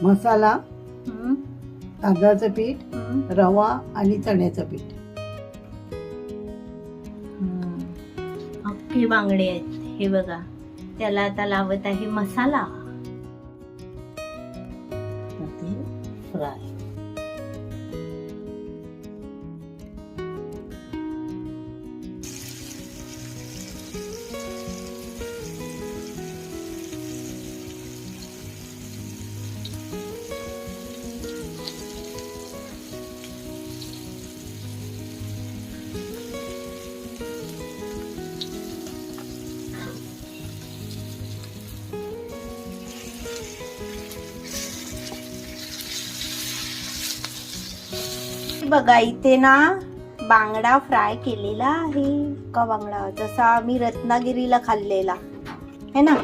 मसाला, हम्म, तांदळाचं पीठ, हम्म, रवा आणि चण्याचं पीठ. हम्म. अख्खे बांगडे आहेत हे बघा. त्याला आता लावत आहे मसाला. फ्राय. बघा इथे ना बांगडा फ्राय केलेला आहे. का बांगडा जसा आम्ही रत्नागिरीला खाल्लेला है ना.